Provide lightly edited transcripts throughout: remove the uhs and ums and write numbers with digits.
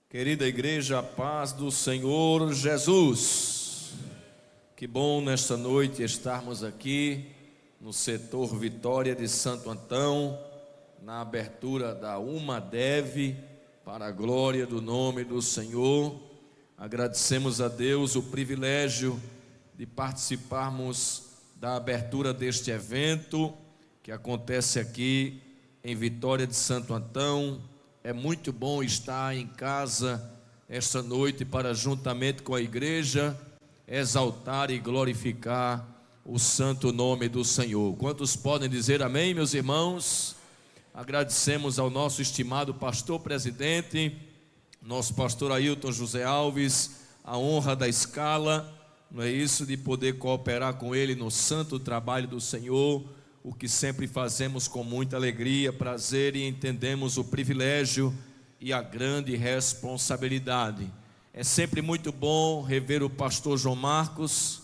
Querida igreja, a paz do Senhor Jesus. Que bom nesta noite estarmos aqui no setor Vitória de Santo Antão, na abertura da UMADEV, para a glória do nome do Senhor. Agradecemos a Deus o privilégio de participarmos da abertura deste evento que acontece aqui em Vitória de Santo Antão. É muito bom estar em casa esta noite para, juntamente com a igreja, exaltar e glorificar o santo nome do Senhor. Quantos podem dizer amém, meus irmãos? Agradecemos ao nosso estimado pastor presidente, nosso pastor Ailton José Alves, a honra da escala, não é isso, de poder cooperar com ele no santo trabalho do Senhor, o que sempre fazemos com muita alegria, prazer, e entendemos o privilégio e a grande responsabilidade. É sempre muito bom rever o pastor João Marcos,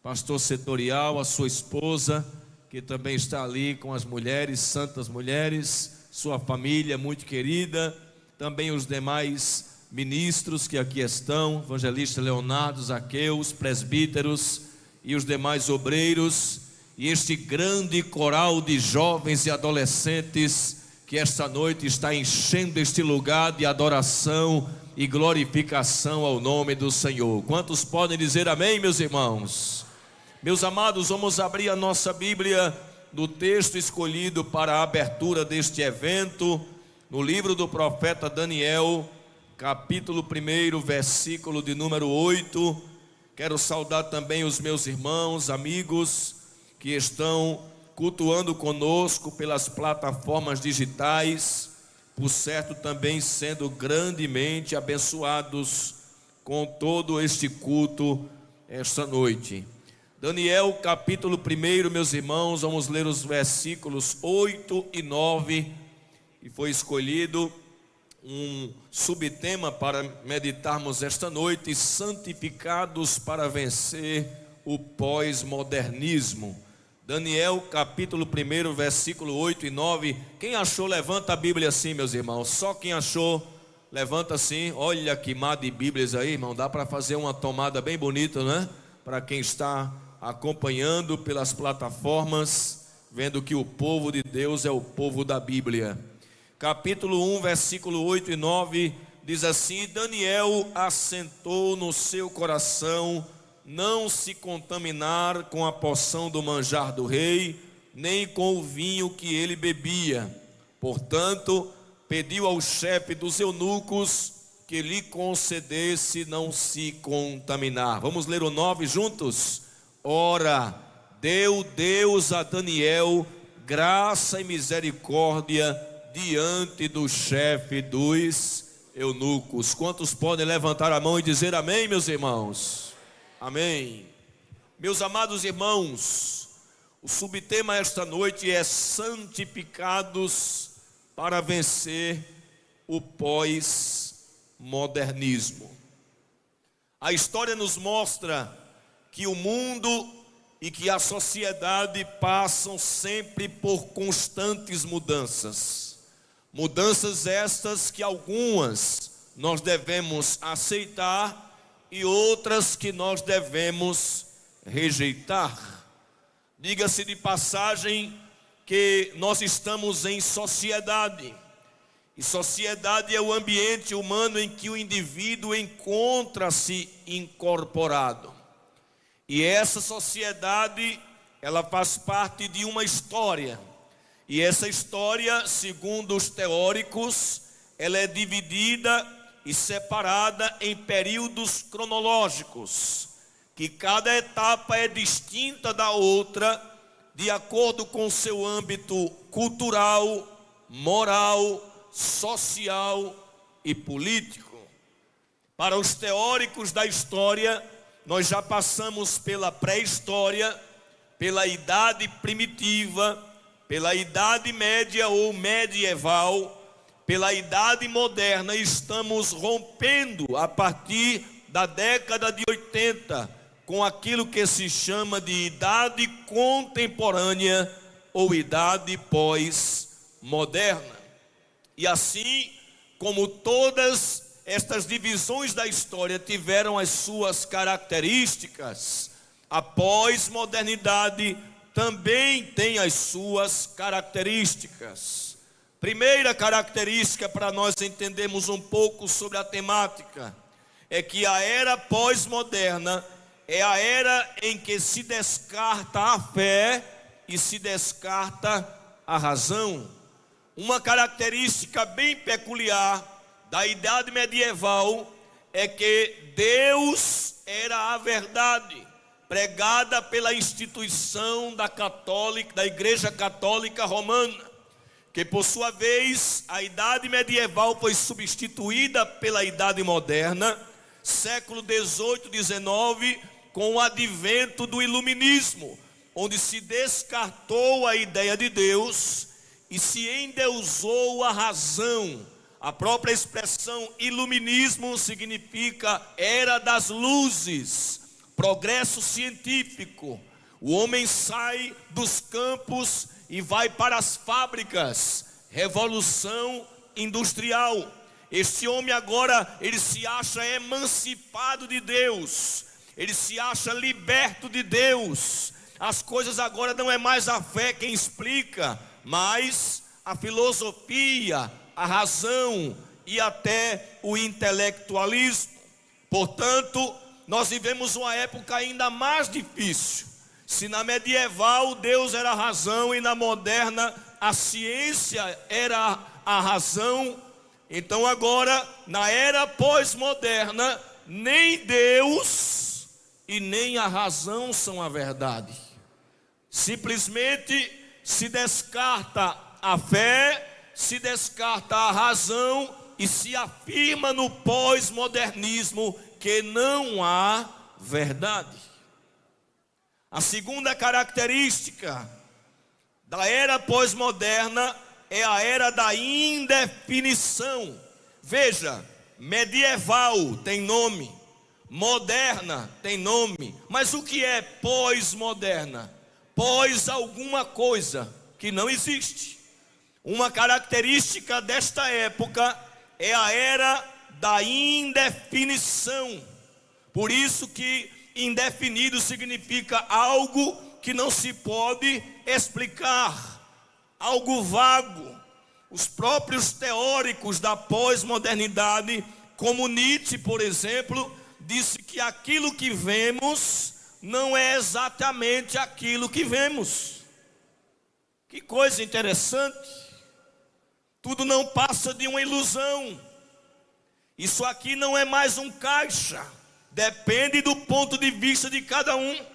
pastor setorial, a sua esposa, que também está ali com as mulheres, santas mulheres, sua família muito querida, também os demais ministros que aqui estão, evangelista Leonardo, Zaqueu, os presbíteros e os demais obreiros, e este grande coral de jovens e adolescentes que esta noite está enchendo este lugar de adoração e glorificação ao nome do Senhor. Quantos podem dizer amém, meus irmãos? Meus amados, vamos abrir a nossa Bíblia no texto escolhido para a abertura deste evento, no livro do profeta Daniel, capítulo 1, versículo de número 8. Quero saudar também os meus irmãos, amigos, que estão cultuando conosco pelas plataformas digitais, por certo também sendo grandemente abençoados com todo este culto esta noite. Daniel capítulo 1, meus irmãos, vamos ler os versículos 8 e 9, e foi escolhido um subtema para meditarmos esta noite: santificados para vencer o pós-modernismo. Daniel capítulo 1, versículo 8 e 9. Quem achou, levanta a Bíblia assim, meus irmãos. Só quem achou, levanta assim. Olha que mar de Bíblias aí, irmão. Dá para fazer uma tomada bem bonita, né? Para quem está acompanhando pelas plataformas, vendo que o povo de Deus é o povo da Bíblia. Capítulo 1, versículo 8 e 9, diz assim: Daniel assentou no seu coração não se contaminar com a porção do manjar do rei, nem com o vinho que ele bebia. Portanto, pediu ao chefe dos eunucos que lhe concedesse não se contaminar. Vamos ler o 9 juntos? Ora, deu Deus a Daniel graça e misericórdia diante do chefe dos eunucos. Quantos podem levantar a mão e dizer amém, meus irmãos? Amém. Meus amados irmãos, o subtema esta noite é santificados para vencer o pós-modernismo. A história nos mostra que o mundo e que a sociedade passam sempre por constantes mudanças. Mudanças estas que algumas nós devemos aceitar e outras que nós devemos rejeitar. Diga-se de passagem que nós estamos em sociedade, e sociedade é o ambiente humano em que o indivíduo encontra-se incorporado. E essa sociedade, ela faz parte de uma história, e essa história, segundo os teóricos, ela é dividida e separada em períodos cronológicos, que cada etapa é distinta da outra, de acordo com seu âmbito cultural, moral, social e político. Para os teóricos da história, nós já passamos pela pré-história, pela idade primitiva, pela idade média ou medieval, pela idade moderna, e estamos rompendo a partir da década de 80 com aquilo que se chama de idade contemporânea ou idade pós-moderna. E assim como todas estas divisões da história tiveram as suas características, a pós-modernidade também tem as suas características. Primeira característica, para nós entendermos um pouco sobre a temática, é que a era pós-moderna é a era em que se descarta a fé e se descarta a razão. Uma característica bem peculiar da idade medieval é que Deus era a verdade, pregada pela instituição da Igreja Católica Romana, que por sua vez a idade medieval foi substituída pela idade moderna, século 18, 19, com o advento do iluminismo, onde se descartou a ideia de Deus e se endeusou a razão. A própria expressão iluminismo significa era das luzes, progresso científico. O homem sai dos campos e vai para as fábricas, revolução industrial. Este homem agora, ele se acha emancipado de Deus, ele se acha liberto de Deus. As coisas agora não é mais a fé quem explica, mas a filosofia, a razão e até o intelectualismo. Portanto, nós vivemos uma época ainda mais difícil. Se na medieval Deus era a razão e na moderna a ciência era a razão, então agora na era pós-moderna nem Deus e nem a razão são a verdade. Simplesmente se descarta a fé, se descarta a razão e se afirma no pós-modernismo que não há verdade. A segunda característica da era pós-moderna é a era da indefinição. Veja, medieval tem nome, moderna tem nome, mas o que é pós-moderna? Pós alguma coisa que não existe. Uma característica desta época é a era da indefinição. Por isso que indefinido significa algo que não se pode explicar, algo vago. Os próprios teóricos da pós-modernidade, como Nietzsche, por exemplo, disse que aquilo que vemos não é exatamente aquilo que vemos. Que coisa interessante. Tudo não passa de uma ilusão. Isso aqui não é mais um caixa. Depende do ponto de vista de cada um.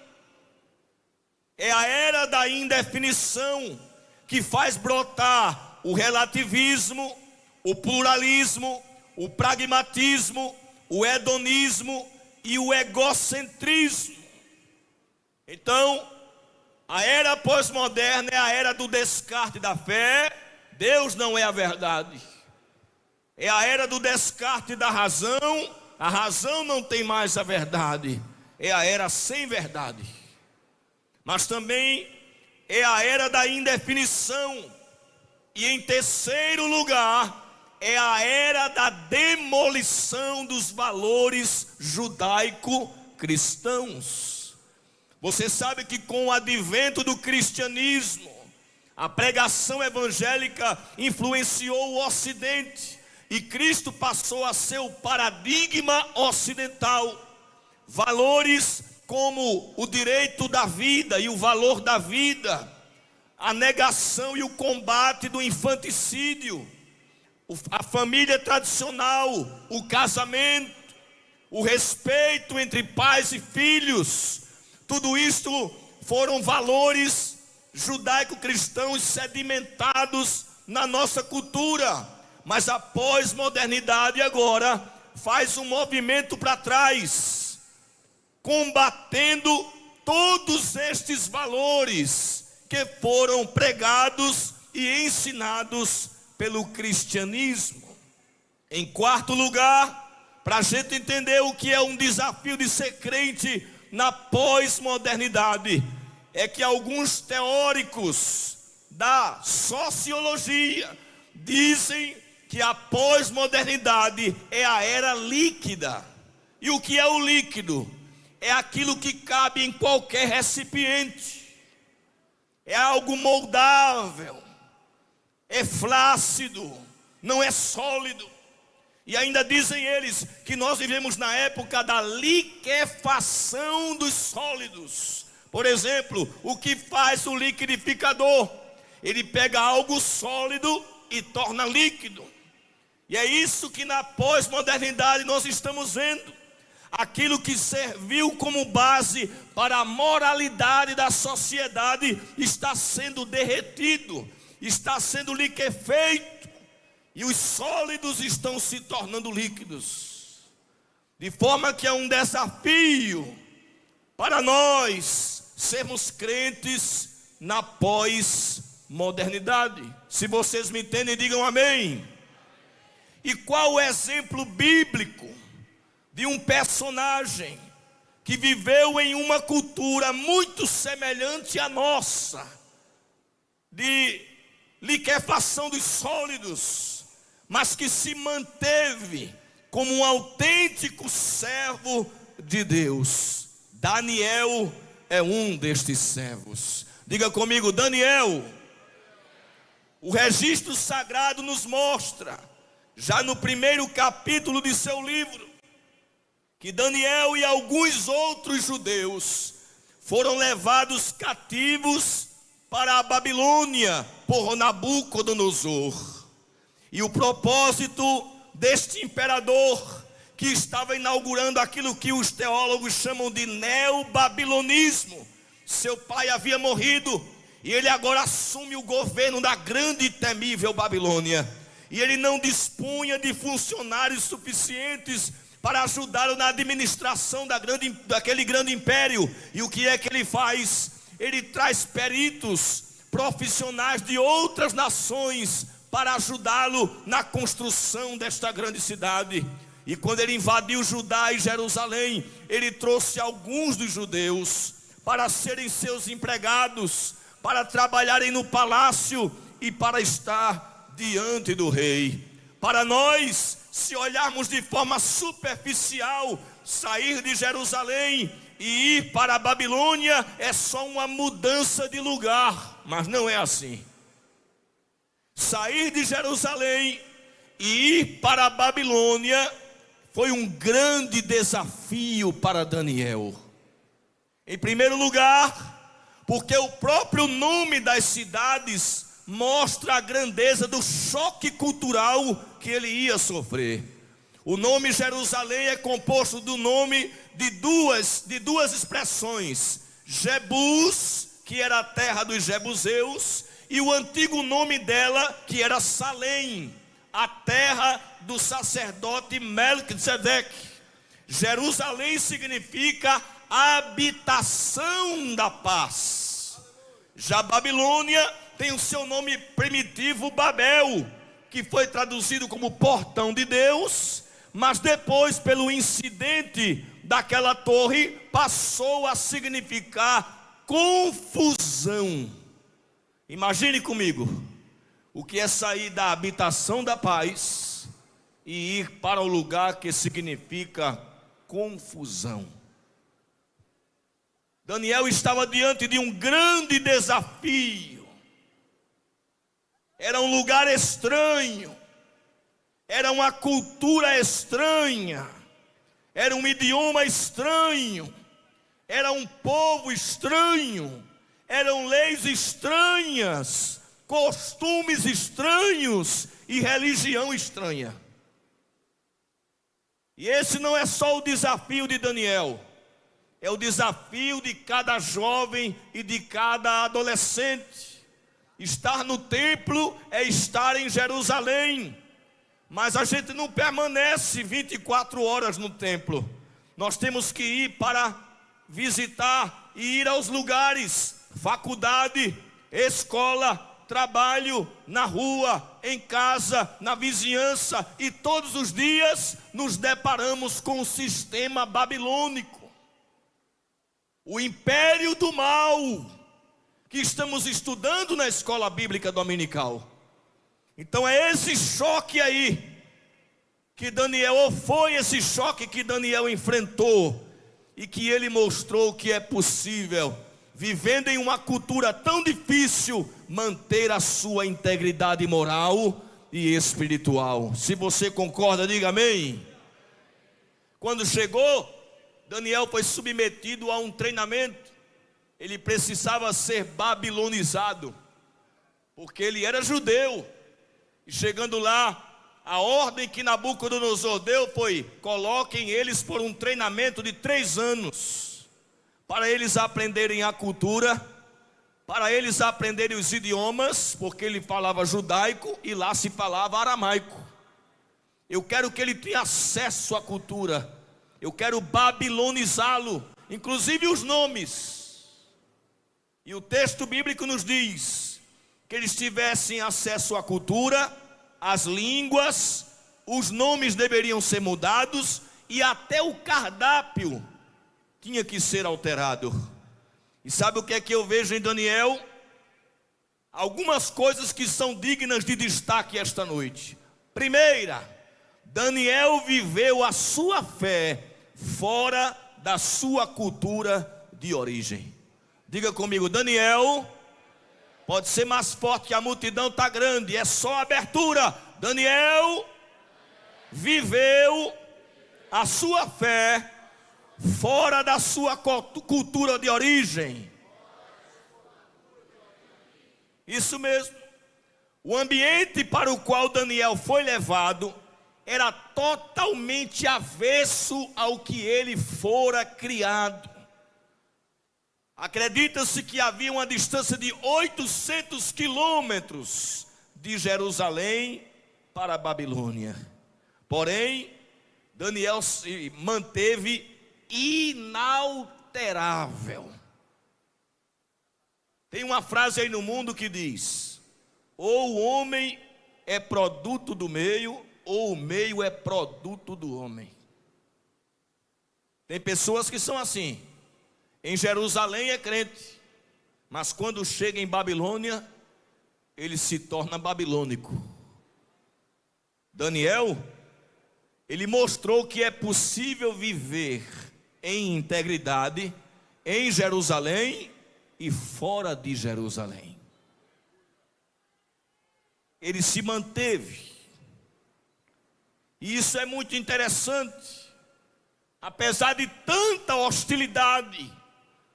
É a era da indefinição que faz brotar o relativismo, o pluralismo, o pragmatismo, o hedonismo e o egocentrismo. Então, a era pós-moderna é a era do descarte da fé. Deus não é a verdade. É a era do descarte da razão. A razão não tem mais a verdade. É a era sem verdade. Mas também é a era da indefinição. E em terceiro lugar, é a era da demolição dos valores judaico-cristãos. Você sabe que com o advento do cristianismo, a pregação evangélica influenciou o Ocidente e Cristo passou a ser o paradigma ocidental. Valores como o direito da vida e o valor da vida, a negação e o combate do infanticídio, a família tradicional, o casamento, o respeito entre pais e filhos, tudo isto foram valores judaico-cristãos sedimentados na nossa cultura. Mas a pós-modernidade agora faz um movimento para trás, combatendo todos estes valores que foram pregados e ensinados pelo cristianismo. Em quarto lugar, para a gente entender o que é um desafio de ser crente na pós-modernidade, é que alguns teóricos da sociologia dizem que a pós-modernidade é a era líquida. E o que é o líquido? É aquilo que cabe em qualquer recipiente. É algo moldável, é flácido, não é sólido. E ainda dizem eles que nós vivemos na época da liquefação dos sólidos. Por exemplo, o que faz o liquidificador? Ele pega algo sólido e torna líquido. E é isso que na pós-modernidade nós estamos vendo. Aquilo que serviu como base para a moralidade da sociedade está sendo derretido, está sendo liquefeito, e os sólidos estão se tornando líquidos. De forma que é um desafio para nós sermos crentes na pós-modernidade. Se vocês me entendem, digam amém. E qual o exemplo bíblico de um personagem que viveu em uma cultura muito semelhante à nossa, de liquefação dos sólidos, mas que se manteve como um autêntico servo de Deus? Daniel é um destes servos. Diga comigo, Daniel. O registro sagrado nos mostra, já no primeiro capítulo de seu livro, que Daniel e alguns outros judeus foram levados cativos para a Babilônia por Nabucodonosor. E o propósito deste imperador, que estava inaugurando aquilo que os teólogos chamam de neobabilonismo. Seu pai havia morrido e ele agora assume o governo da grande e temível Babilônia. E ele não dispunha de funcionários suficientes para ajudá-lo na administração daquele grande império. E o que é que ele faz? Ele traz peritos profissionais de outras nações para ajudá-lo na construção desta grande cidade. E quando ele invadiu Judá e Jerusalém, ele trouxe alguns dos judeus para serem seus empregados, para trabalharem no palácio e para estar diante do rei. Para nós, se olharmos de forma superficial, sair de Jerusalém e ir para a Babilônia é só uma mudança de lugar, mas não é assim. Sair de Jerusalém e ir para a Babilônia foi um grande desafio para Daniel. Em primeiro lugar, porque o próprio nome das cidades mostra a grandeza do choque cultural que ele ia sofrer. O nome Jerusalém é composto do nome de duas expressões: Jebus, que era a terra dos jebuseus, e o antigo nome dela, que era Salém, a terra do sacerdote Melquisedeque. Jerusalém significa habitação da paz. Já Babilônia tem o seu nome primitivo, Babel, que foi traduzido como portão de Deus, mas depois, pelo incidente daquela torre, passou a significar confusão. Imagine comigo o que é sair da habitação da paz e ir para o lugar que significa confusão. Daniel estava diante de um grande desafio. Era um lugar estranho, era uma cultura estranha, era um idioma estranho, era um povo estranho, eram leis estranhas, costumes estranhos e religião estranha. E esse não é só o desafio de Daniel, é o desafio de cada jovem e de cada adolescente. Estar no templo é estar em Jerusalém, mas a gente não permanece 24 horas no templo. Nós temos que ir para visitar e ir aos lugares, faculdade, escola, trabalho, na rua, em casa, na vizinhança, e todos os dias nos deparamos com o sistema babilônico, o império do mal, que estamos estudando na escola bíblica dominical. Então é esse choque aí que Daniel, ou foi esse choque que Daniel enfrentou, e que ele mostrou que é possível, vivendo em uma cultura tão difícil, manter a sua integridade moral e espiritual. Se você concorda, diga amém. Quando chegou, Daniel foi submetido a um treinamento. Ele precisava ser babilonizado, porque ele era judeu. E chegando lá, a ordem que Nabucodonosor deu foi: coloquem eles por um treinamento de 3 anos, para eles aprenderem a cultura, para eles aprenderem os idiomas, porque ele falava judaico e lá se falava aramaico. Eu quero que ele tenha acesso à cultura, eu quero babilonizá-lo, inclusive os nomes. E o texto bíblico nos diz que eles tivessem acesso à cultura, às línguas, os nomes deveriam ser mudados, e até o cardápio tinha que ser alterado. E sabe o que é que eu vejo em Daniel? Algumas coisas que são dignas de destaque esta noite. Primeira, Daniel viveu a sua fé fora da sua cultura de origem. Diga comigo, Daniel, pode ser mais forte que a multidão está grande, é só abertura. Daniel viveu a sua fé fora da sua cultura de origem. Isso mesmo. O ambiente para o qual Daniel foi levado era totalmente avesso ao que ele fora criado. Acredita-se que havia uma distância de 800 quilômetros de Jerusalém para a Babilônia. Porém, Daniel se manteve inalterável. Tem uma frase aí no mundo que diz: ou o homem é produto do meio, ou o meio é produto do homem. Tem pessoas que são assim. Em Jerusalém é crente, mas quando chega em Babilônia, ele se torna babilônico. Daniel, ele mostrou que é possível viver em integridade em Jerusalém e fora de Jerusalém. Ele se manteve. E isso é muito interessante. Apesar de tanta hostilidade,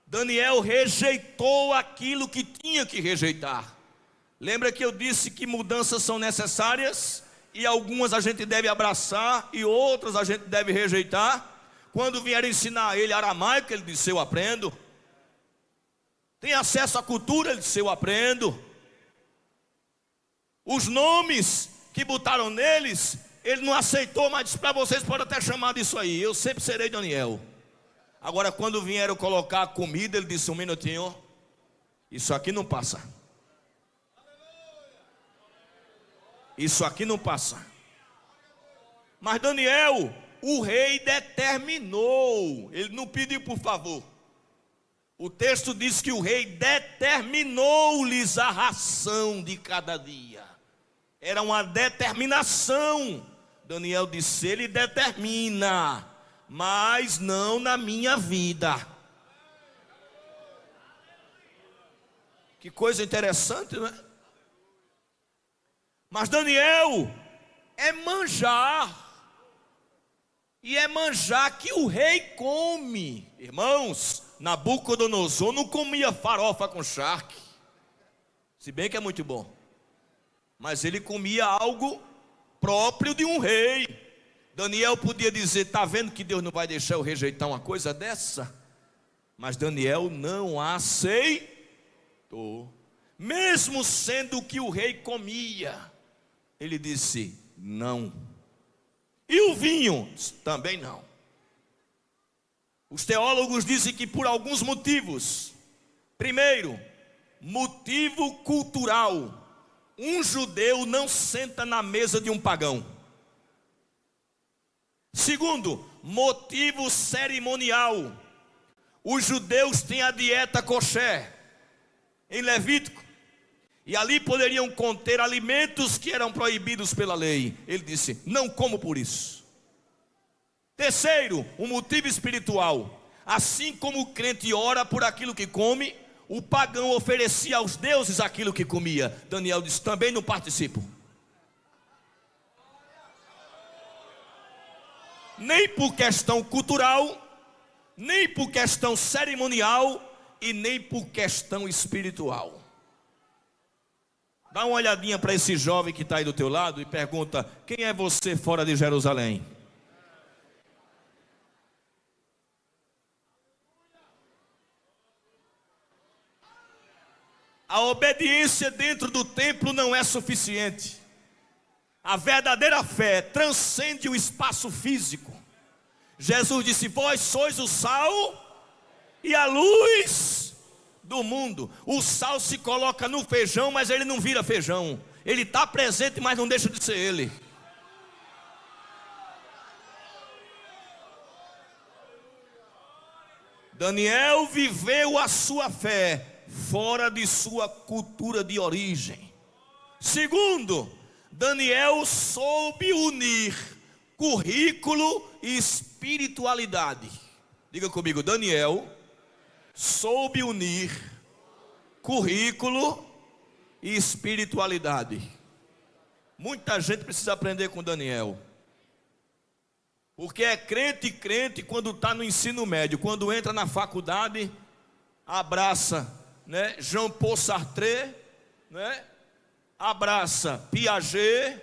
Daniel rejeitou aquilo que tinha que rejeitar. Lembra que eu disse que mudanças são necessárias, e algumas a gente deve abraçar e outras a gente deve rejeitar. Quando vieram ensinar ele aramaico, ele disse: eu aprendo. Tem acesso à cultura? Ele disse: eu aprendo. Os nomes que botaram neles, ele não aceitou, mas disse: para vocês podem até chamar disso aí, eu sempre serei Daniel. Agora, quando vieram colocar a comida, ele disse: um minutinho, isso aqui não passa. Isso aqui não passa. Mas Daniel, o rei determinou, ele não pediu por favor. O texto diz que o rei determinou-lhes a ração de cada dia. Era uma determinação. Daniel disse: ele determina, mas não na minha vida. Que coisa interessante, não é? Mas Daniel é manjar. E é manjar que o rei come. Irmãos, Nabucodonosor não comia farofa com charque, se bem que é muito bom, mas ele comia algo próprio de um rei. Daniel podia dizer: está vendo que Deus não vai deixar eu rejeitar uma coisa dessa? Mas Daniel não aceitou. Mesmo sendo o que o rei comia, ele disse: não. E o vinho? Também não. Os teólogos dizem que por alguns motivos. Primeiro, motivo cultural. Um judeu não senta na mesa de um pagão. Segundo, motivo cerimonial. Os judeus têm a dieta kosher em Levítico. e ali poderiam conter alimentos que eram proibidos pela lei. Ele disse: não como por isso. Terceiro, um motivo espiritual. Assim como o crente ora por aquilo que come, o pagão oferecia aos deuses aquilo que comia. Daniel disse: também não participo. Nem por questão cultural, nem por questão cerimonial e nem por questão espiritual. Dá uma olhadinha para esse jovem que está aí do teu lado e pergunta: quem é você fora de Jerusalém? A obediência dentro do templo não é suficiente. A verdadeira fé transcende o espaço físico. Jesus disse: vós sois o sal e a luz do mundo. O sal se coloca no feijão, mas ele não vira feijão. Ele está presente, mas não deixa de ser ele. Daniel viveu a sua fé fora de sua cultura de origem. Segundo, Daniel soube unir currículo e espiritualidade. Diga comigo: Daniel soube unir currículo e espiritualidade. Muita gente precisa aprender com Daniel, porque é crente quando está no ensino médio, quando entra na faculdade, abraça, né, Jean Paul Sartre, né, abraça Piaget,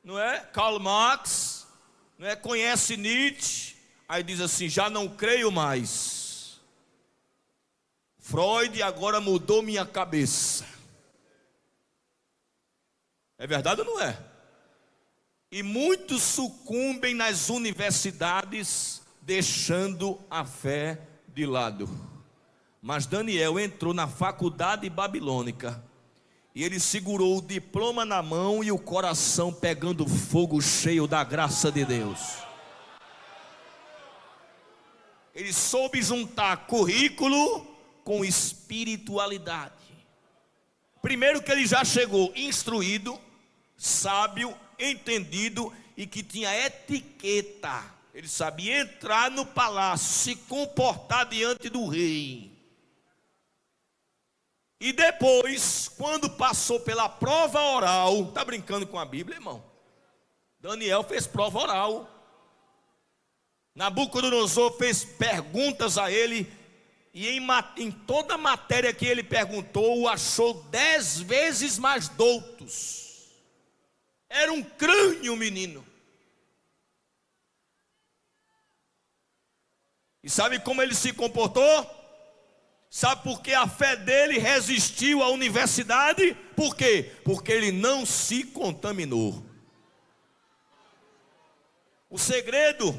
não é, Karl Marx, não é, conhece Nietzsche, aí diz assim: já não creio mais. Freud agora mudou minha cabeça. É verdade ou não é? E muitos sucumbem nas universidades, deixando a fé de lado. Mas Daniel entrou na faculdade babilônica e ele segurou o diploma na mão e o coração pegando fogo, cheio da graça de Deus. Ele soube juntar currículo com espiritualidade. Primeiro que ele já chegou instruído, sábio, entendido e que tinha etiqueta. Ele sabia entrar no palácio, se comportar diante do rei. E depois, quando passou pela prova oral, está brincando com a Bíblia, irmão? Daniel fez prova oral. Nabucodonosor fez perguntas a ele, e em toda a matéria que ele perguntou, o achou 10 vezes mais doutos. Era um crânio, menino. E sabe como ele se comportou? Sabe por que a fé dele resistiu à universidade? Por quê? Porque ele não se contaminou. O segredo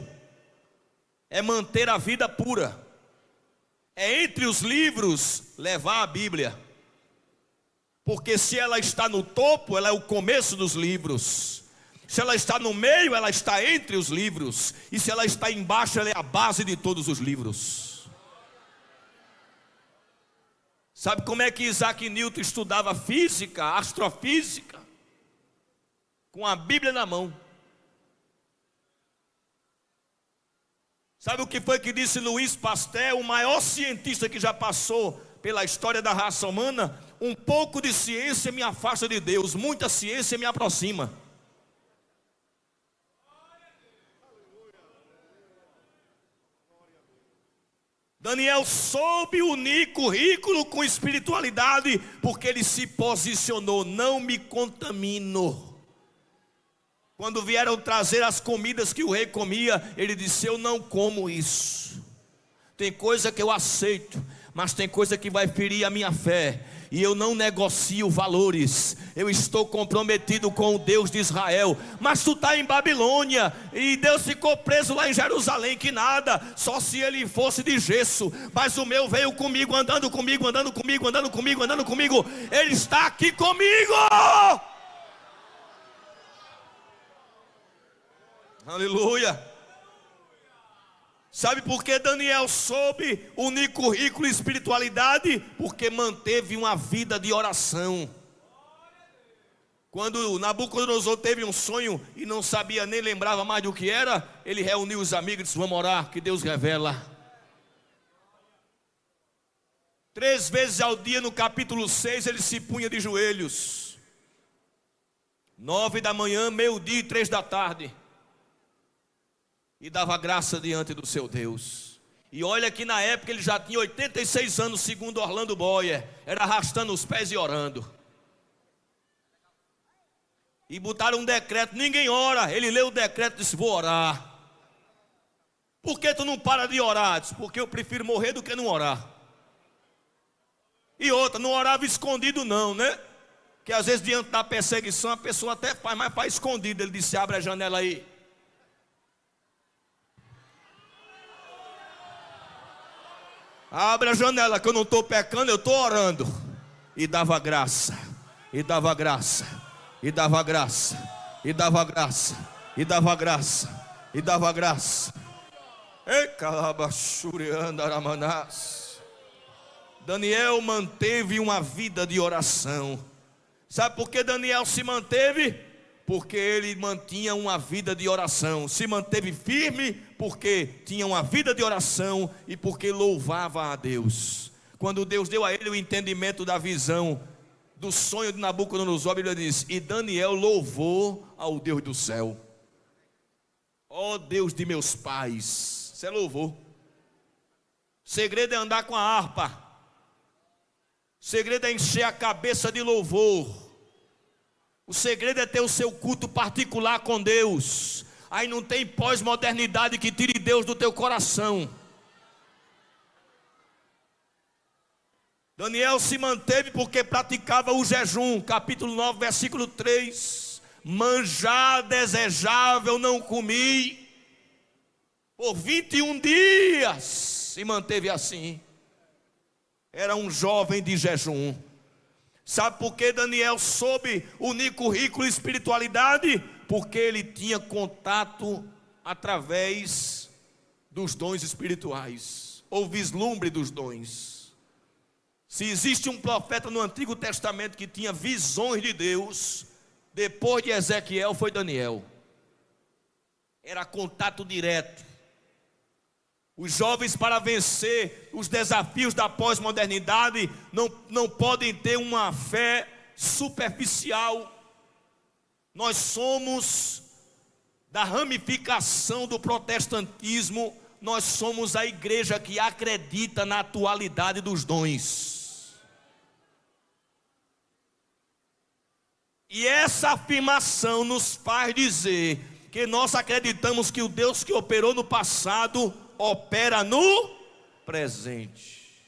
é manter a vida pura. É entre os livros levar a Bíblia. Porque se ela está no topo, ela é o começo dos livros. Se ela está no meio, ela está entre os livros. E se ela está embaixo, ela é a base de todos os livros. Sabe como é que Isaac Newton estudava física, astrofísica? Com a Bíblia na mão. Sabe o que foi que disse Louis Pasteur, o maior cientista que já passou pela história da raça humana? Um pouco de ciência me afasta de Deus, muita ciência me aproxima. Daniel soube unir currículo com espiritualidade, porque ele se posicionou: não me contamino. Quando vieram trazer as comidas que o rei comia, ele disse: eu não como isso. Tem coisa que eu aceito, mas tem coisa que vai ferir a minha fé, e eu não negocio valores. Eu estou comprometido com o Deus de Israel. Mas tu está em Babilônia, e Deus ficou preso lá em Jerusalém. Que nada, só se ele fosse de gesso. Mas o meu veio comigo, andando comigo, andando comigo, andando comigo, andando comigo. Ele está aqui comigo. Aleluia. Sabe por que Daniel soube unir currículo e espiritualidade? Porque manteve uma vida de oração. Quando Nabucodonosor teve um sonho e não sabia nem lembrava mais do que era, ele reuniu os amigos e disse: vamos orar, que Deus revela. 3 vezes ao dia, no capítulo 6, ele se punha de joelhos. 9 da manhã, meio-dia e 3 da tarde. E dava graça diante do seu Deus. E olha que na época ele já tinha 86 anos, segundo Orlando Boyer. Era arrastando os pés e orando. E botaram um decreto, ninguém ora. Ele leu o decreto e disse: vou orar. Por que tu não para de orar? Disse: porque eu prefiro morrer do que não orar. E outra, não orava escondido não, né? Que às vezes diante da perseguição a pessoa até faz, mas faz escondido. Ele disse: abre a janela aí. Abre a janela que eu não estou pecando, eu estou orando. E dava graça, e dava graça. E dava graça, e dava graça, e dava graça, e dava graça. Daniel manteve uma vida de oração. Sabe por que Daniel se manteve? Porque ele mantinha uma vida de oração. Se manteve firme porque tinha uma vida de oração e porque louvava a Deus. Quando Deus deu a ele o entendimento da visão do sonho de Nabucodonosor, a Bíblia diz: e Daniel louvou ao Deus do céu. Ó Deus de meus pais. Você louvou. O segredo é andar com a harpa. O segredo é encher a cabeça de louvor. O segredo é ter o seu culto particular com Deus. Aí não tem pós-modernidade que tire Deus do teu coração. Daniel se manteve porque praticava o jejum. Capítulo 9, versículo 3. Manjar desejável não comi. Por 21 dias se manteve assim. Era um jovem de jejum. Sabe por que Daniel soube unir currículo e espiritualidade? Porque ele tinha contato através dos dons espirituais, ou vislumbre dos dons. Se existe um profeta no Antigo Testamento que tinha visões de Deus, depois de Ezequiel foi Daniel. Era contato direto. Os jovens, para vencer os desafios da pós-modernidade, não podem ter uma fé superficial. Nós somos da ramificação do protestantismo. Nós somos a igreja que acredita na atualidade dos dons. E essa afirmação nos faz dizer que nós acreditamos que o Deus que operou no passado opera no presente.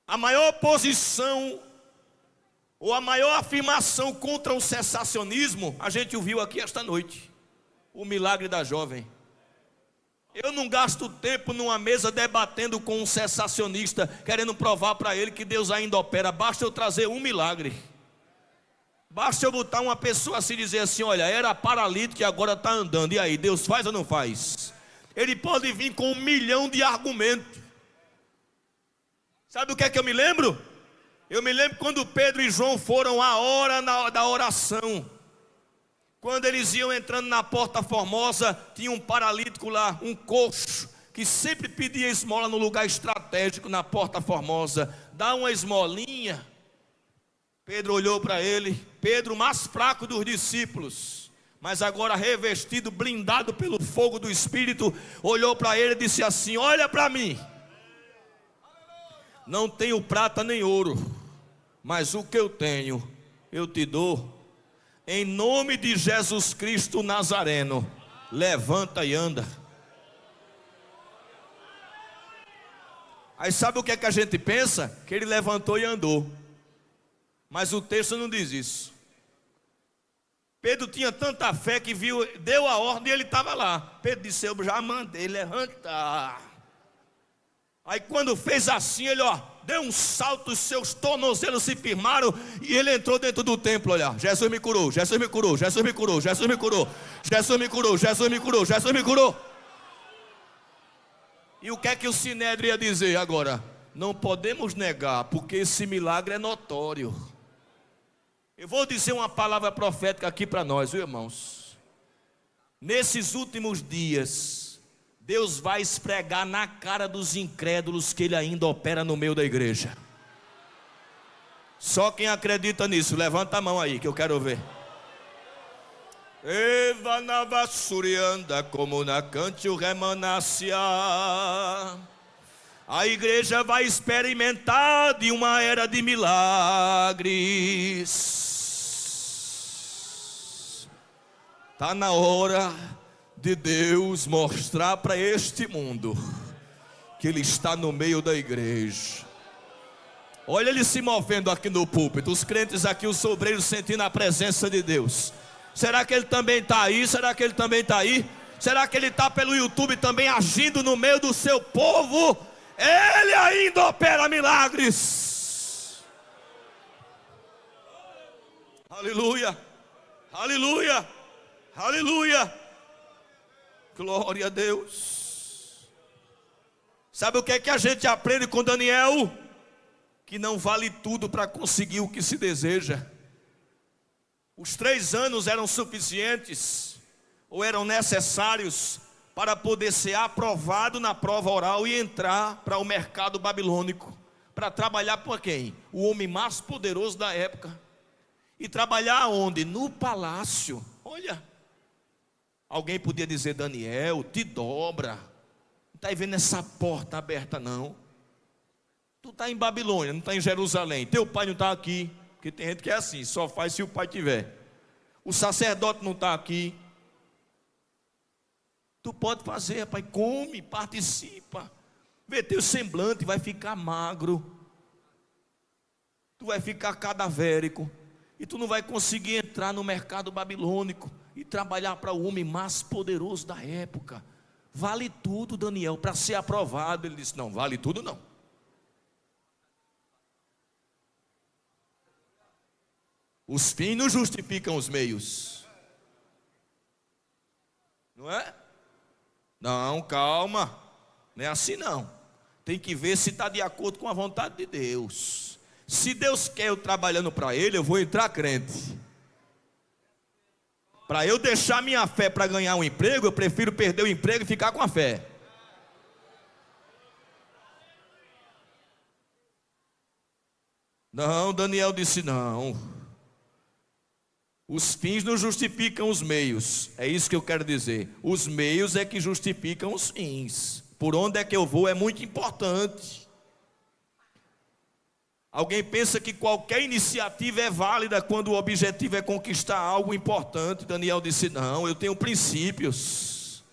A maior oposição ou a maior afirmação contra o cessacionismo, a gente ouviu aqui esta noite. O milagre da jovem. Eu não gasto tempo numa mesa debatendo com um cessacionista, querendo provar para ele que Deus ainda opera. Basta eu trazer um milagre. Basta eu botar uma pessoa assim e dizer assim: olha, era paralítico e agora está andando. E aí, Deus faz ou não faz? Ele pode vir com 1 milhão de argumentos. Sabe do que é que eu me lembro? Eu me lembro quando Pedro e João foram à hora da oração. Quando eles iam entrando na Porta Formosa, tinha um paralítico lá, um coxo, que sempre pedia esmola no lugar estratégico na Porta Formosa. Dá uma esmolinha. Pedro olhou para ele, Pedro, mais fraco dos discípulos, mas agora revestido, blindado pelo fogo do Espírito, olhou para ele e disse assim: olha para mim, não tenho prata nem ouro, mas o que eu tenho, eu te dou. Em nome de Jesus Cristo Nazareno, levanta e anda. Aí sabe o que é que a gente pensa? Que ele levantou e andou. Mas o texto não diz isso. Pedro tinha tanta fé que viu, deu a ordem e ele estava lá. Pedro disse: eu já mandei levantar. Aí quando fez assim, ele deu um salto, os seus tornozelos se firmaram e ele entrou dentro do templo. Olha, Jesus me curou, Jesus me curou, Jesus me curou, Jesus me curou, Jesus me curou, Jesus me curou, Jesus me curou. E o que é que o Sinédrio ia dizer agora? não podemos negar, porque esse milagre é notório. Eu vou dizer uma palavra profética aqui para nós, viu, irmãos? Nesses últimos dias, Deus vai esfregar na cara dos incrédulos que Ele ainda opera no meio da igreja. Só quem acredita nisso, levanta a mão aí que eu quero ver. Eva na vassurianda, como na cante o remanácia. A igreja vai experimentar de uma era de milagres. Está na hora de Deus mostrar para este mundo que Ele está no meio da igreja. Olha Ele se movendo aqui no púlpito, os crentes aqui, os obreiros sentindo a presença de Deus. Será que Ele também está aí? Será que Ele também está aí? Será que Ele está pelo YouTube também agindo no meio do seu povo? Ele ainda opera milagres. Aleluia, aleluia, aleluia. Glória a Deus. Sabe o que é que a gente aprende com Daniel? Que não vale tudo para conseguir o que se deseja. Os 3 anos eram suficientes ou eram necessários para poder ser aprovado na prova oral e entrar para o mercado babilônico, para trabalhar para quem? O homem mais poderoso da época. E trabalhar onde? No palácio. Olha, alguém podia dizer: Daniel, te dobra, não está vendo essa porta aberta não? Tu está em Babilônia, não está em Jerusalém, teu pai não está aqui, porque tem gente que é assim, só faz se o pai tiver. O sacerdote não está aqui. Tu pode fazer, rapaz, come, participa. Vê, teu semblante vai ficar magro. Tu vai ficar cadavérico. E tu não vai conseguir entrar no mercado babilônico e trabalhar para o homem mais poderoso da época. Vale tudo, Daniel, para ser aprovado. Ele disse: não, vale tudo não. Os fins não justificam os meios. Não é? Não, calma. Não é assim não. Tem que ver se está de acordo com a vontade de Deus. Se Deus quer eu trabalhando para Ele, eu vou entrar crente. Para eu deixar minha fé para ganhar um emprego, eu prefiro perder o emprego e ficar com a fé. Não, Daniel disse não. Os fins não justificam os meios. É isso que eu quero dizer. Os meios é que justificam os fins. Por onde é que eu vou é muito importante. Alguém pensa que qualquer iniciativa é válida quando o objetivo é conquistar algo importante. Daniel disse: não, eu tenho princípios.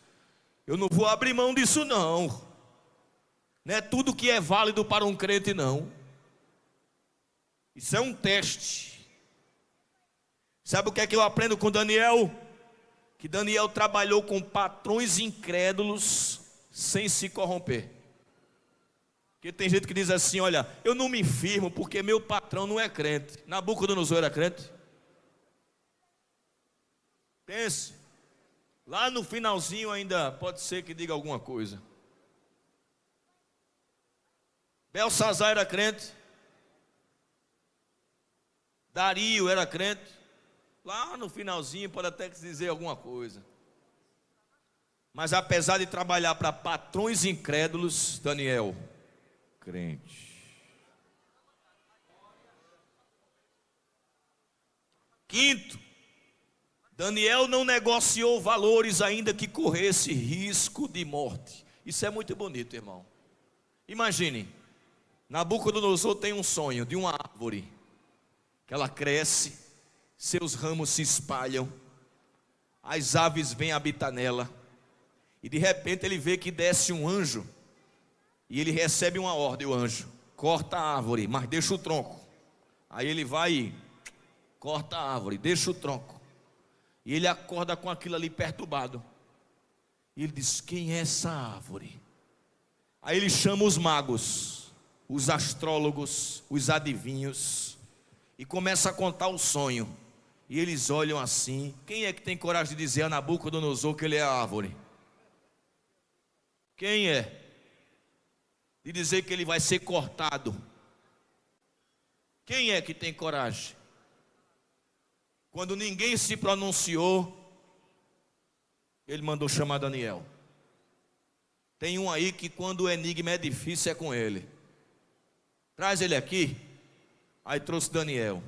Eu não vou abrir mão disso não. Não é tudo que é válido para um crente não. Isso é um teste. Sabe o que é que eu aprendo com Daniel? Que Daniel trabalhou com patrões incrédulos sem se corromper. Porque tem gente que diz assim: olha, eu não me firmo porque meu patrão não é crente. Nabucodonosor era crente? Pense. Lá no finalzinho ainda pode ser que diga alguma coisa. Belsazar era crente? Dario era crente? Lá no finalzinho pode até dizer alguma coisa. Mas apesar de trabalhar para patrões incrédulos, Daniel, crente. Quinto, Daniel não negociou valores ainda que corresse risco de morte. Isso é muito bonito, irmão. Imagine, Nabucodonosor tem um sonho de uma árvore, que ela cresce, seus ramos se espalham, as aves vêm habitar nela, e de repente ele vê que desce um anjo, e ele recebe uma ordem, o anjo: corta a árvore, mas deixa o tronco. Aí ele vai e corta a árvore, deixa o tronco, e ele acorda com aquilo ali perturbado, e ele diz: quem é essa árvore? Aí ele chama os magos, os astrólogos, os adivinhos, e começa a contar o sonho. E eles olham assim. Quem é que tem coragem de dizer a Nabucodonosor que ele é a árvore? Quem é? de dizer que ele vai ser cortado. Quem é que tem coragem? Quando ninguém se pronunciou, ele mandou chamar Daniel. Tem um aí que quando o enigma é difícil é com ele. Traz ele aqui. Aí trouxe Daniel.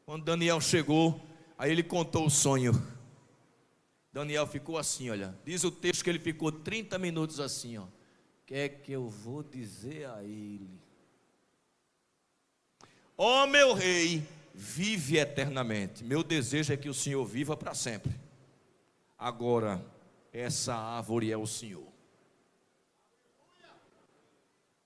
Quando Daniel chegou, aí ele contou o sonho. Daniel ficou assim, olha. Diz o texto que ele ficou 30 minutos assim, ó. O que é que eu vou dizer a ele? Ó meu rei, vive eternamente. Meu desejo é que o Senhor viva para sempre. Agora, essa árvore é o Senhor.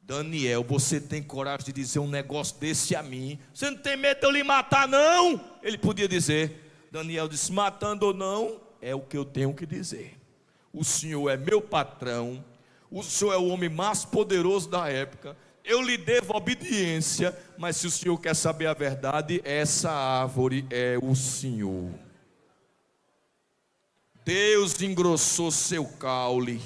Daniel, você tem coragem de dizer um negócio desse a mim? Você não tem medo de eu lhe matar, não? Ele podia dizer. Daniel disse, matando ou não, é o que eu tenho que dizer. O Senhor é meu patrão. O Senhor é o homem mais poderoso da época. Eu lhe devo obediência. Mas se o Senhor quer saber a verdade, essa árvore é o Senhor. Deus engrossou seu caule.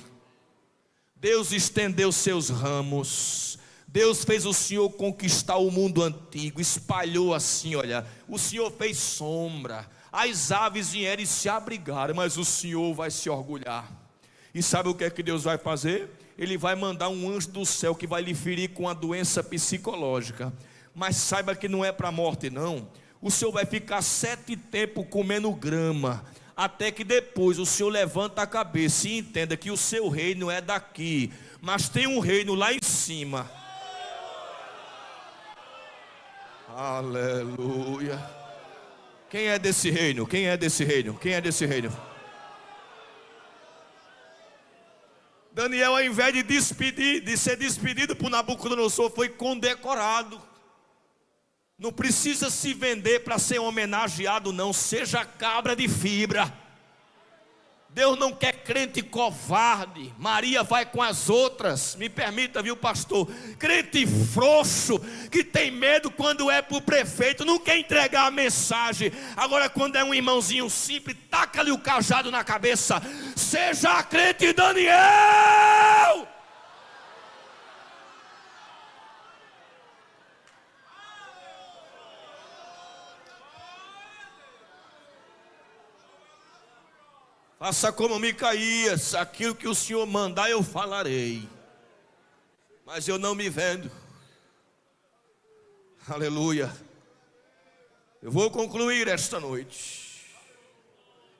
Deus estendeu seus ramos. Deus fez o Senhor conquistar o mundo antigo. Espalhou assim, olha. O Senhor fez sombra. As aves vieram e se abrigaram. Mas o Senhor vai se orgulhar. E sabe o que é que Deus vai fazer? Ele vai mandar um anjo do céu que vai lhe ferir com a doença psicológica. Mas saiba que não é para a morte, não. O Senhor vai ficar 7 tempos comendo grama, até que depois o Senhor levanta a cabeça e entenda que o seu reino é daqui, mas tem um reino lá em cima. Aleluia. Quem é desse reino? Quem é desse reino? Quem é desse reino? Daniel, ao invés de ser despedido por Nabucodonosor, foi condecorado. Não precisa se vender para ser homenageado, não. Seja cabra de fibra. Deus não quer crente covarde. Maria vai com as outras. Me permita, viu, pastor? Crente frouxo, que tem medo quando é para o prefeito, não quer entregar a mensagem. Agora, quando é um irmãozinho simples, taca-lhe o cajado na cabeça. Seja crente, Daniel! Faça como Micaías, aquilo que o Senhor mandar eu falarei, mas eu não me vendo. Aleluia. Eu vou concluir esta noite.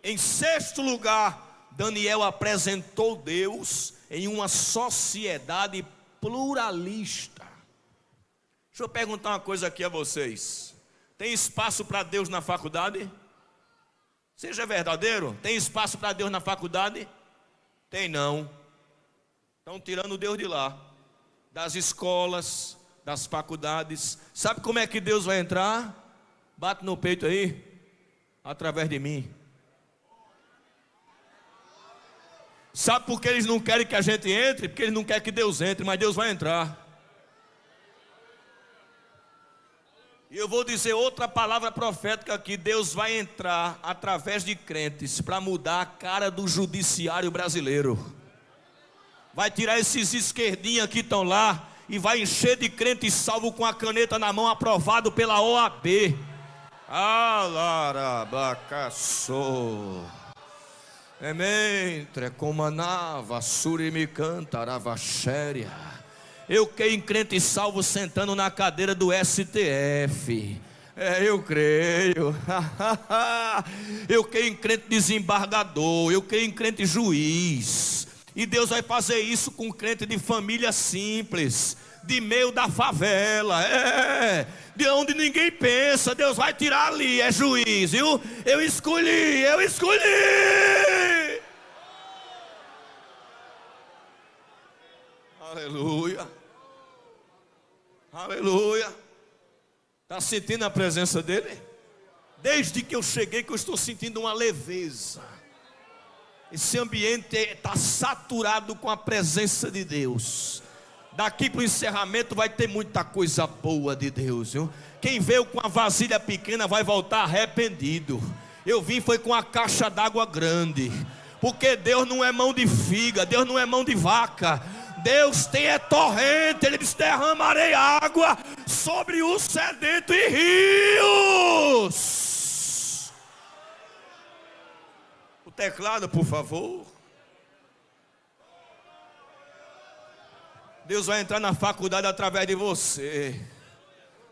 Em 6º lugar, Daniel apresentou Deus em uma sociedade pluralista. Deixa eu perguntar uma coisa aqui a vocês. Tem espaço para Deus na faculdade? Seja verdadeiro, tem espaço para Deus na faculdade? Tem não. Estão tirando Deus de lá, das escolas, das faculdades. Sabe como é que Deus vai entrar? Bate no peito aí, através de mim. Sabe por que eles não querem que a gente entre? Porque eles não querem que Deus entre, mas Deus vai entrar. E eu vou dizer outra palavra profética aqui. Deus vai entrar através de crentes para mudar a cara do judiciário brasileiro. Vai tirar esses esquerdinhos que estão lá e vai encher de crentes salvo com a caneta na mão, aprovado pela OAB. Alarabacaçô. Ementre comanava surimicanta xéria. Eu creio em crente salvo sentando na cadeira do STF. Eu creio. Eu creio em crente desembargador. Eu creio em crente juiz. E Deus vai fazer isso com crente de família simples, de meio da favela, de onde ninguém pensa. Deus vai tirar ali, é juiz, viu? Eu escolhi. Aleluia. Aleluia. Está sentindo a presença dele? Desde que eu cheguei que eu estou sentindo uma leveza. Esse ambiente está saturado com a presença de Deus. Daqui para o encerramento vai ter muita coisa boa de Deus, viu? Quem veio com a vasilha pequena vai voltar arrependido. Eu vim foi com a caixa d'água grande. Porque Deus não é mão de figa, Deus não é mão de vaca. Deus tem torrente. Ele disse: derramarei água sobre o sedento e rios. O teclado, por favor. Deus vai entrar na faculdade através de você,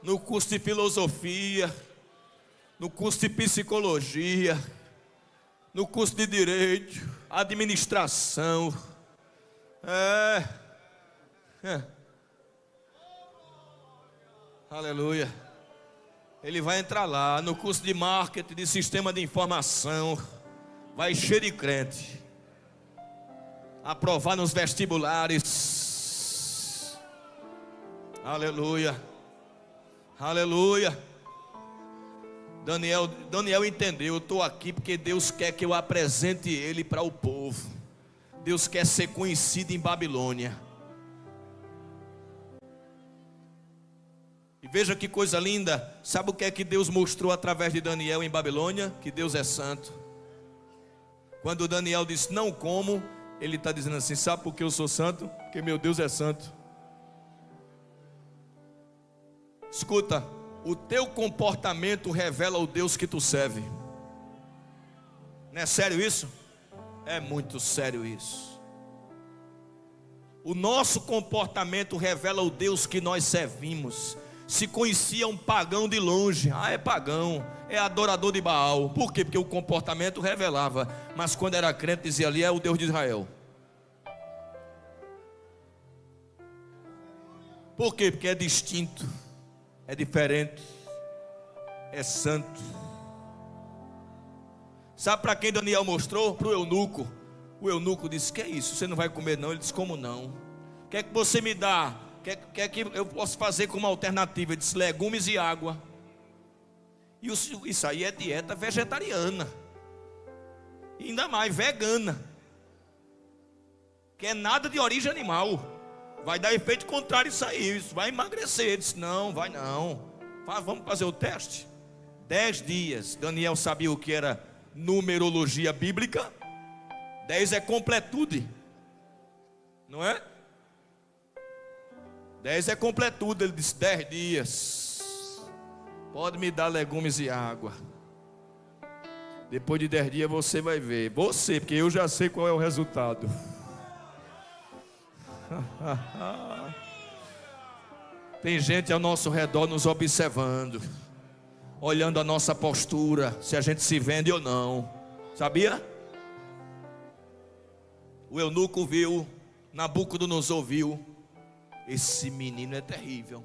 no curso de filosofia, no curso de psicologia, no curso de direito, administração. Aleluia. Ele vai entrar lá no curso de marketing, de sistema de informação. Vai encher de crente, aprovar nos vestibulares. Aleluia. Aleluia. Daniel entendeu. Eu estou aqui porque Deus quer que eu apresente ele para o povo. Deus quer ser conhecido em Babilônia. E veja que coisa linda. Sabe o que é que Deus mostrou através de Daniel em Babilônia? Que Deus é santo. Quando Daniel disse não como, ele está dizendo assim: sabe por que eu sou santo? Porque meu Deus é santo. Escuta, o teu comportamento revela o Deus que tu serve. Não é sério isso? É muito sério isso. O nosso comportamento revela o Deus que nós servimos. Se conhecia um pagão de longe, é pagão, é adorador de Baal. Por quê? Porque o comportamento revelava. Mas quando era crente dizia ali: é o Deus de Israel. Por quê? Porque é distinto, é diferente, é santo. Sabe para quem Daniel mostrou? Para o eunuco. O eunuco disse: que é isso? Você não vai comer não? Ele disse: como não? O que é que você me dá? O que é que eu posso fazer como alternativa? Ele disse: legumes e água. E isso aí é dieta vegetariana, e ainda mais vegana, que é nada de origem animal. Vai dar efeito contrário isso aí, isso vai emagrecer. Ele disse: não, vai não. Vamos fazer o teste. 10 dias. Daniel sabia o que era numerologia bíblica. 10 é completude, não é? 10 é completude. Ele disse: 10 dias. Pode me dar legumes e água. Depois de 10 dias você vai ver. Você, porque eu já sei qual é o resultado. Tem gente ao nosso redor nos observando, olhando a nossa postura, se a gente se vende ou não. Sabia? O eunuco viu, Nabucodonosor viu: esse menino é terrível.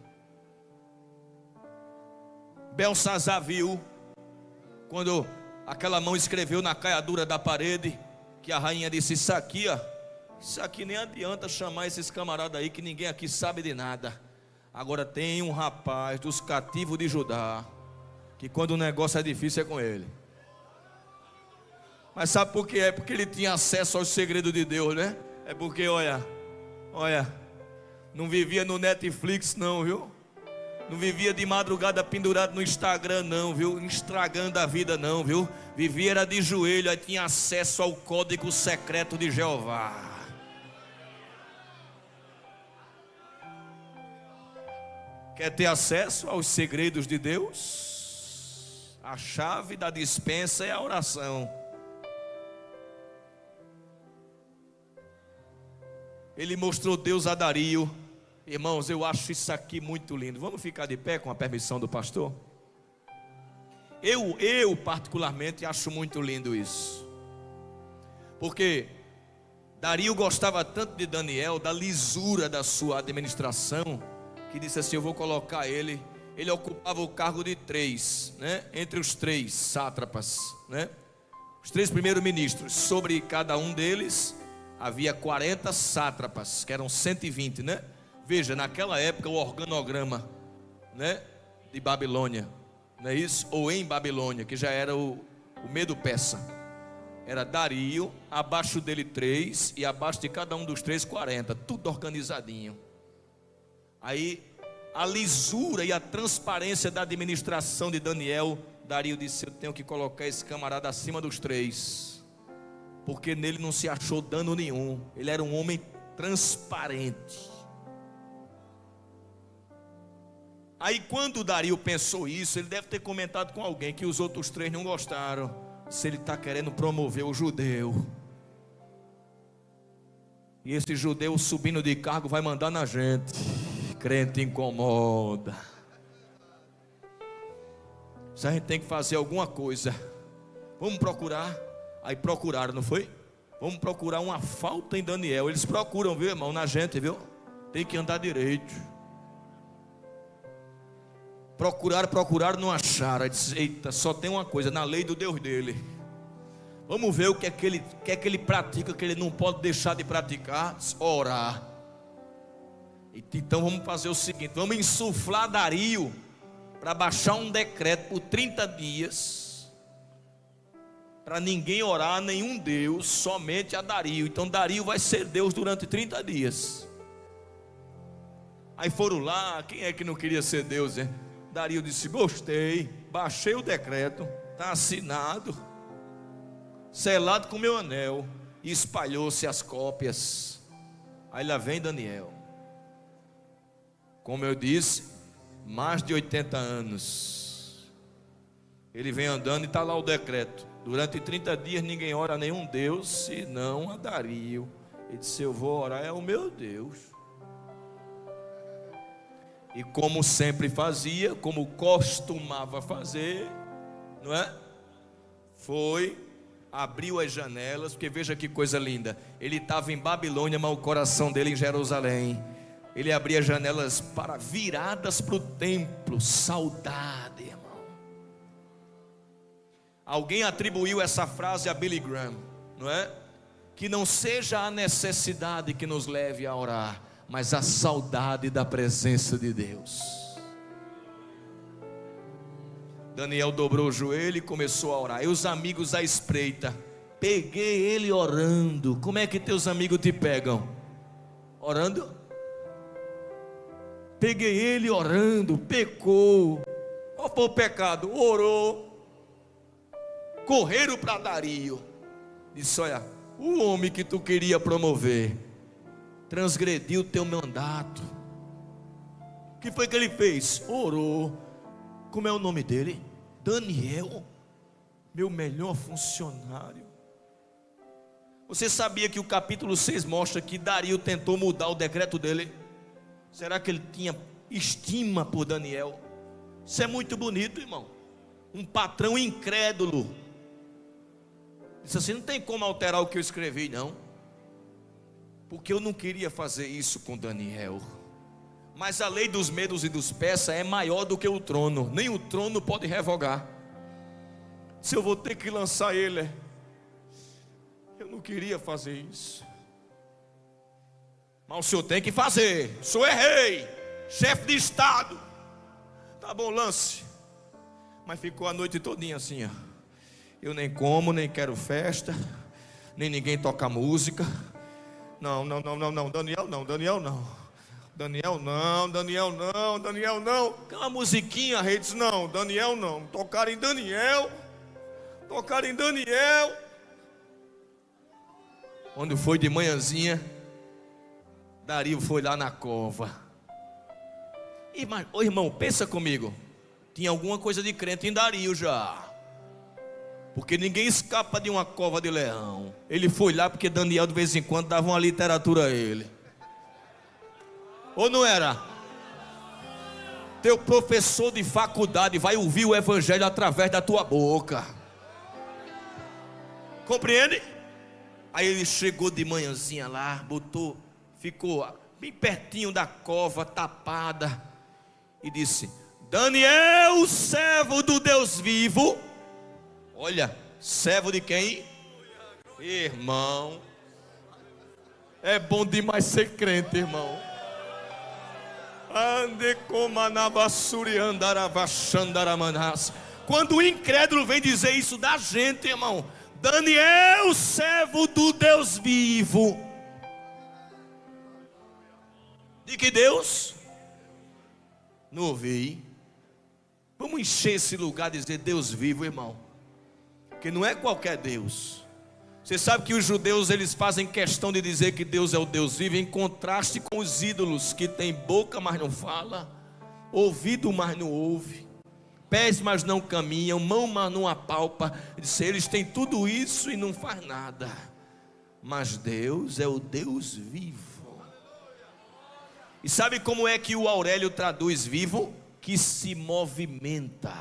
Belsazar viu, quando aquela mão escreveu na caiadura da parede, que a rainha disse: isso aqui nem adianta chamar esses camaradas aí, que ninguém aqui sabe de nada. Agora tem um rapaz dos cativos de Judá, que quando o negócio é difícil é com ele. Mas sabe por quê? É porque ele tinha acesso aos segredos de Deus, né? É porque, olha, não vivia no Netflix não, viu? Não vivia de madrugada pendurado no Instagram não, viu? Estragando a vida não, viu? Vivia era de joelho, aí tinha acesso ao código secreto de Jeová. Quer ter acesso aos segredos de Deus? A chave da despensa é a oração. Ele mostrou Deus a Dario. Irmãos, eu acho isso aqui muito lindo. Vamos ficar de pé com a permissão do pastor? Eu particularmente acho muito lindo isso. Porque Dario gostava tanto de Daniel, da lisura da sua administração, que disse assim: eu vou colocar ele. Ele ocupava o cargo de 3, né? Entre os 3 sátrapas, né? Os 3 primeiros ministros. Sobre cada um deles havia 40 sátrapas, que eram 120, né? Veja, naquela época o organograma, né, de Babilônia, não é isso? Ou em Babilônia, que já era o Medo-Persa. Era Dario, abaixo dele 3, e abaixo de cada um dos 3, 40, tudo organizadinho. Aí a lisura e a transparência da administração de Daniel, Dario disse: eu tenho que colocar esse camarada acima dos 3, porque nele não se achou dano nenhum. Ele era um homem transparente. Aí quando Dario pensou isso, ele deve ter comentado com alguém que os outros 3 não gostaram. Se ele está querendo promover o judeu, e esse judeu subindo de cargo vai mandar na gente. Crente incomoda. Se a gente tem que fazer alguma coisa, vamos procurar. Aí procuraram, não foi? Vamos procurar uma falta em Daniel. Eles procuram, viu, irmão, na gente, viu? Tem que andar direito. Procuraram, não acharam. Aí disse, eita, só tem uma coisa, na lei do Deus dele. Vamos ver o que é que ele pratica, que ele não pode deixar de praticar. Orar. Então vamos fazer o seguinte, vamos insuflar Dario para baixar um decreto por 30 dias, para ninguém orar a nenhum Deus, somente a Dario. Então Dario vai ser Deus durante 30 dias. Aí foram lá, quem é que não queria ser Deus, hein? Dario disse, gostei, baixei o decreto, está assinado, selado com meu anel, e espalhou-se as cópias. Aí lá vem Daniel, como eu disse, mais de 80 anos, ele vem andando e está lá o decreto, durante 30 dias ninguém ora a nenhum Deus, senão a Dario. Ele disse, eu vou orar é o meu Deus. E como sempre fazia, como costumava fazer, não é? Abriu as janelas, porque veja que coisa linda. Ele estava em Babilônia, mas o coração dele em Jerusalém. Ele abria as janelas viradas para o templo. Saudade, irmão. Alguém atribuiu essa frase a Billy Graham, não é? Que não seja a necessidade que nos leve a orar, mas a saudade da presença de Deus. Daniel dobrou o joelho e começou a orar. E os amigos à espreita. Peguei ele orando. Como é que teus amigos te pegam? Orando? Peguei ele orando. Pecou. Qual foi o pecado? Orou. Correram para Dario. Disse, olha, o homem que tu queria promover transgrediu o teu mandato. O que foi que ele fez? Orou. Como é o nome dele? Daniel, meu melhor funcionário. Você sabia que o capítulo 6 mostra que Dario tentou mudar o decreto dele? Será que ele tinha estima por Daniel? Isso é muito bonito, irmão. Um patrão incrédulo disse assim, não tem como alterar o que eu escrevi, não, porque eu não queria fazer isso com Daniel. Mas a lei dos medos e dos persas é maior do que o trono. Nem o trono pode revogar. Se eu vou ter que lançar ele, eu não queria fazer isso, mas o senhor tem que fazer. O senhor é rei, chefe de estado. Tá bom, lance. Mas ficou a noite todinha assim, ó. Eu nem como, nem quero festa, nem ninguém toca música. Não, Daniel não, Daniel não. Daniel não, Daniel não, Daniel não. Aquela musiquinha, a rei disse, não, Daniel não. Tocaram em Daniel. Quando foi de manhãzinha, Dario foi lá na cova. Ô irmão, pensa comigo. Tinha alguma coisa de crente em Dario já. Porque ninguém escapa de uma cova de leão. Ele foi lá porque Daniel de vez em quando dava uma literatura a ele. Ou não era? Teu professor de faculdade vai ouvir o evangelho através da tua boca. Compreende? Aí ele chegou de manhãzinha lá, ficou bem pertinho da cova, tapada, e disse, Daniel, servo do Deus vivo. Olha, servo de quem? Irmão, é bom demais ser crente, irmão. Quando o incrédulo vem dizer isso da gente, irmão, Daniel, servo do Deus vivo. De que Deus? Não ouvi. Vamos encher esse lugar e dizer Deus vivo, irmão. Que não é qualquer Deus. Você sabe que os judeus, eles fazem questão de dizer que Deus é o Deus vivo, em contraste com os ídolos que têm boca, mas não fala, ouvido, mas não ouve, pés, mas não caminham, mão, mas não apalpa. Eles têm tudo isso e não faz nada. Mas Deus é o Deus vivo. E sabe como é que o Aurélio traduz vivo? Que se movimenta.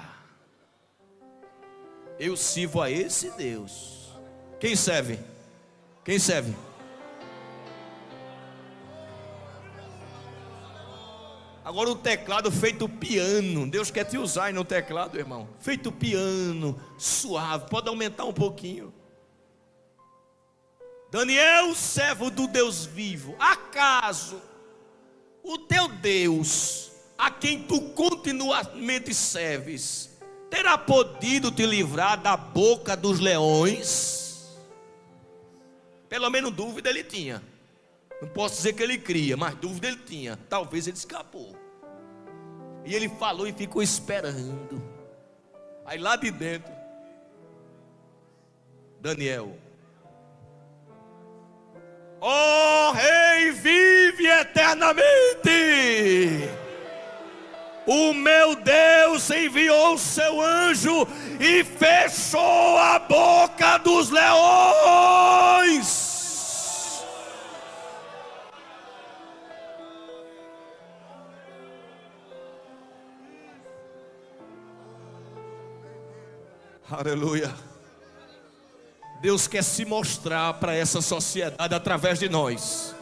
Eu sirvo a esse Deus. Quem serve? Quem serve? Agora o teclado feito piano. Deus quer te usar aí no teclado, irmão. Feito piano, suave. Pode aumentar um pouquinho. Daniel, servo do Deus vivo. Acaso o teu Deus, a quem tu continuamente serves, terá podido te livrar da boca dos leões? Pelo menos dúvida ele tinha. Não posso dizer que ele cria, mas dúvida ele tinha. Talvez ele escapou. E ele falou e ficou esperando. Aí lá de dentro, Daniel: ó Rei, vive eternamente. O meu Deus enviou o seu anjo e fechou a boca dos leões. Aleluia. Deus quer se mostrar para essa sociedade através de nós.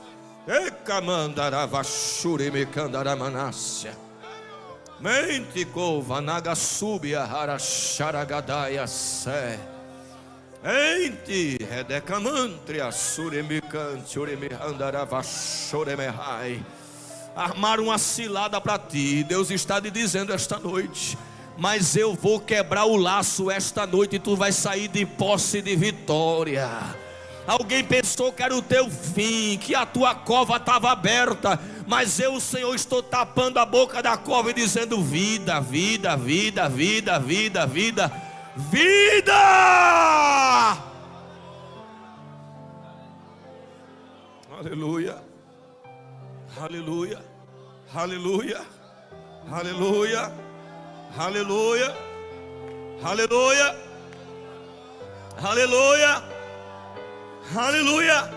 Mente cova nagasubia haracharagadaya se. Ente redecamantria suremicante uremihandaravachoremehai. Armaram uma cilada para ti. Deus está te dizendo esta noite: mas eu vou quebrar o laço esta noite e tu vai sair de posse de vitória. Alguém pensou que era o teu fim, que a tua cova estava aberta, mas eu, o Senhor, estou tapando a boca da cova e dizendo: vida, vida, vida, vida, vida, vida, vida. Aleluia, aleluia, aleluia, aleluia, aleluia, aleluia, aleluia, aleluia.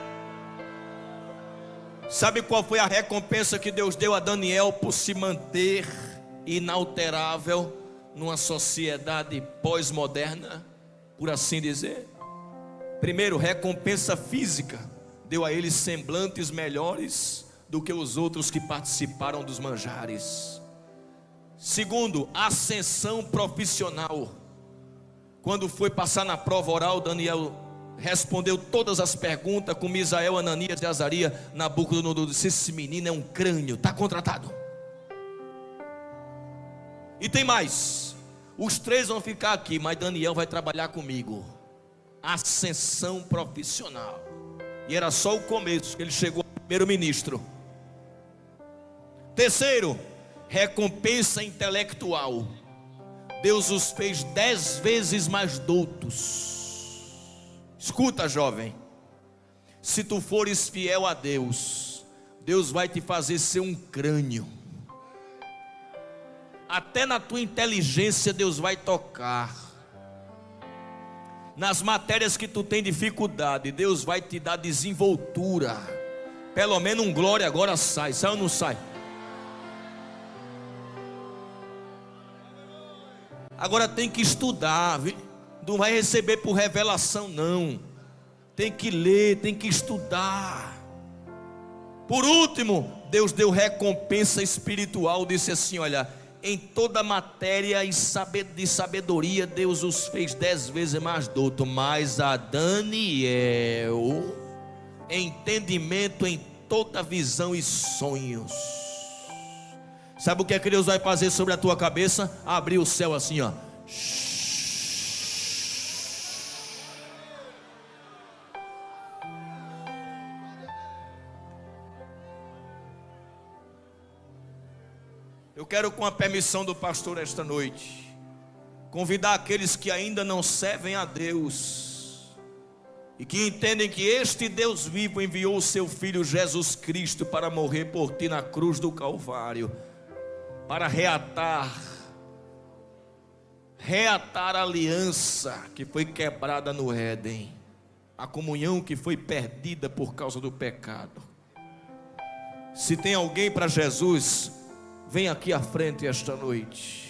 Sabe qual foi a recompensa que Deus deu a Daniel por se manter inalterável numa sociedade pós-moderna, por assim dizer? Primeiro, recompensa física. Deu a ele semblantes melhores do que os outros que participaram dos manjares. Segundo, ascensão profissional. Quando foi passar na prova oral, Daniel respondeu todas as perguntas com Misael, Ananias e Azarias. Nabucodonosor disse: esse menino é um crânio, está contratado. E tem mais, os três vão ficar aqui, mas Daniel vai trabalhar comigo. Ascensão profissional. E era só o começo, que ele chegou a primeiro-ministro. Terceiro, recompensa intelectual. Deus os fez 10 vezes mais doutos. Escuta, jovem, se tu fores fiel a Deus, Deus vai te fazer ser um crânio. Até na tua inteligência Deus vai tocar. Nas matérias que tu tem dificuldade, Deus vai te dar desenvoltura. Pelo menos um glória agora sai. Sai ou não sai? Agora tem que estudar, viu? Não vai receber por revelação não. Tem que ler, tem que estudar. Por último, Deus deu recompensa espiritual. Disse assim: olha, em toda matéria de sabedoria Deus os fez 10 vezes mais douto. Mas a Daniel, entendimento em toda visão e sonhos. Sabe o que é que Deus vai fazer sobre a tua cabeça? Abrir o céu assim, ó. Eu quero, com a permissão do pastor esta noite, convidar aqueles que ainda não servem a Deus e que entendem que este Deus vivo enviou o seu Filho Jesus Cristo para morrer por ti na cruz do Calvário, para reatar a aliança que foi quebrada no Éden, a comunhão que foi perdida por causa do pecado. Se tem alguém para Jesus, vem aqui à frente esta noite.